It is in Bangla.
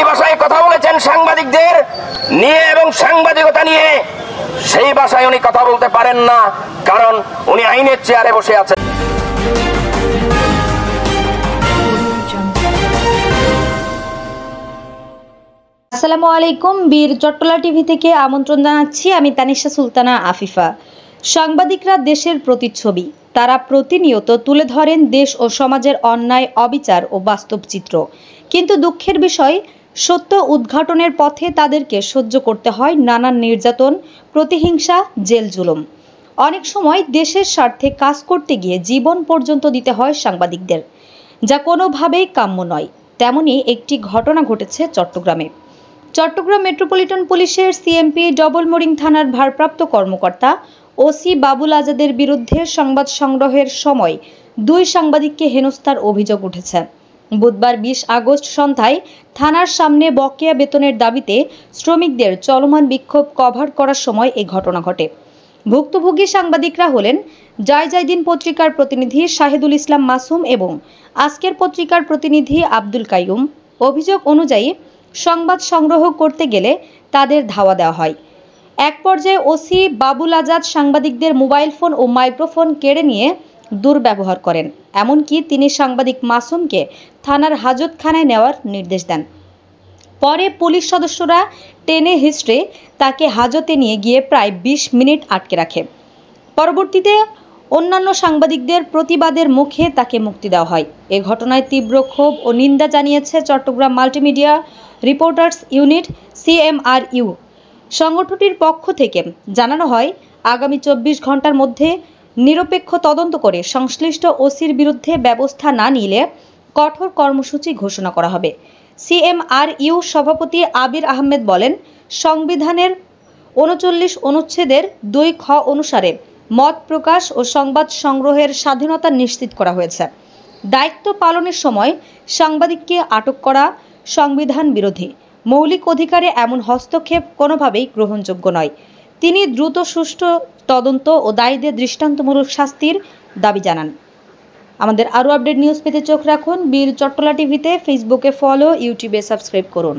যেই ভাষায় কথা বলেছেন সাংবাদিকদের নিয়ে এবং সাংবাদিকতা নিয়ে, সেই ভাষায় উনি কথা বলতে পারেন না, কারণ উনি আইনের চেয়ারে বসে আছেন। আসসালামু আলাইকুম। বীর চট্টলা টিভি থেকে আমন্ত্রণ জানাচ্ছি, আমি তানিশা সুলতানা আফিফা। সাংবাদিকরা দেশের প্রতিচ্ছবি, তারা প্রতিনিয়ত তুলে ধরেন দেশ ও সমাজের অন্যায়, অবিচার ও বাস্তব চিত্র। কিন্তু দুঃখের বিষয়, সত্য উদ্ঘাটনের পথে তাদেরকে সহ্য করতে হয় নানান নির্যাতন, প্রতিহিংসা, জেল জুলুম। অনেক সময় দেশের স্বার্থে কাজ করতে গিয়ে জীবন পর্যন্ত দিতে হয় সাংবাদিকদের, যা কোনোভাবেই কাম্য নয়। তেমনই একটি ঘটনা ঘটেছে চট্টগ্রামে। চট্টগ্রাম মেট্রোপলিটন পুলিশের সিএমপি ডবল মোরিং থানার ভারপ্রাপ্ত কর্মকর্তা ওসি বাবুল আজাদের বিরুদ্ধে সংবাদ সংগ্রহের সময় 2 সাংবাদিককে হেনস্থার অভিযোগ উঠেছে। বুধবার 20 আগস্ট সন্ধ্যায় থানার সামনে বকেয়া বেতনের দাবিতে শ্রমিকদের চলমান বিক্ষোভ কভার করার সময় এই ঘটনা ঘটে। ভুক্তভোগী সাংবাদিকরা হলেন জয় দিন পত্রিকার প্রতিনিধি শাহিদুল ইসলাম মাসুম এবং আজকের পত্রিকার প্রতিনিধি আব্দুল কাইয়ুম। অভিযোগ অনুযায়ী সংবাদ সংগ্রহ করতে গেলে তাদের ধাওয়া দেওয়া হয়। এক পর্যায়ে ওসি বাবুল আজাদ সাংবাদিকদের মোবাইল ফোন ও মাইক্রোফোন কেড়ে নিয়ে দুর্ব্যবহার করেন। এমনকি তিনি সাংবাদিক মাসুমকে থানার হাজতখানায় নেওয়ার নির্দেশ দেন। পরে পুলিশ সদস্যরা টেনে হিঁচড়ে তাকে হাজতে নিয়ে গিয়ে প্রায় 20 মিনিট আটকে রাখে। পরবর্তীতে অন্যান্য সাংবাদিকদের প্রতিবাদের মুখে তাকে মুক্তি দেওয়া হয়। এ ঘটনায় তীব্র ক্ষোভ ও নিন্দা জানিয়েছে Chittagong multimedia reporters unit CMRU। সংগঠনটির পক্ষ থেকে জানানো হয়, আগামী 24 ঘন্টার মধ্যে নিরপেক্ষ তদন্ত করে সংশ্লিষ্ট ওসির বিরুদ্ধে ব্যবস্থা না নিলে কঠোর কর্মসূচি ঘোষণা করা হবে। CMRU সভাপতি আবির আহমেদ বলেন, সংবিধানের 39 অনুচ্ছেদের 2 খ অনুসারে মত প্রকাশ ও সংবাদ সংগ্রহের স্বাধীনতা নিশ্চিত করা হয়েছে। দায়িত্ব পালনের সময় সাংবাদিককে আটক করা সংবিধান বিরোধী। মৌলিক অধিকারে এমন হস্তক্ষেপ কোনোভাবেই গ্রহণযোগ্য নয়। তিনি দ্রুত সুষ্ঠু তদন্ত ও দায়ীদের দৃষ্টান্তমূলক শাস্তির দাবি জানান। আমাদের আরও আপডেট নিউজ পেতে চোখ রাখুন বীর চট্টলা টিভিতে। ফেসবুকে ফলো, ইউটিউবে সাবস্ক্রাইব করুন।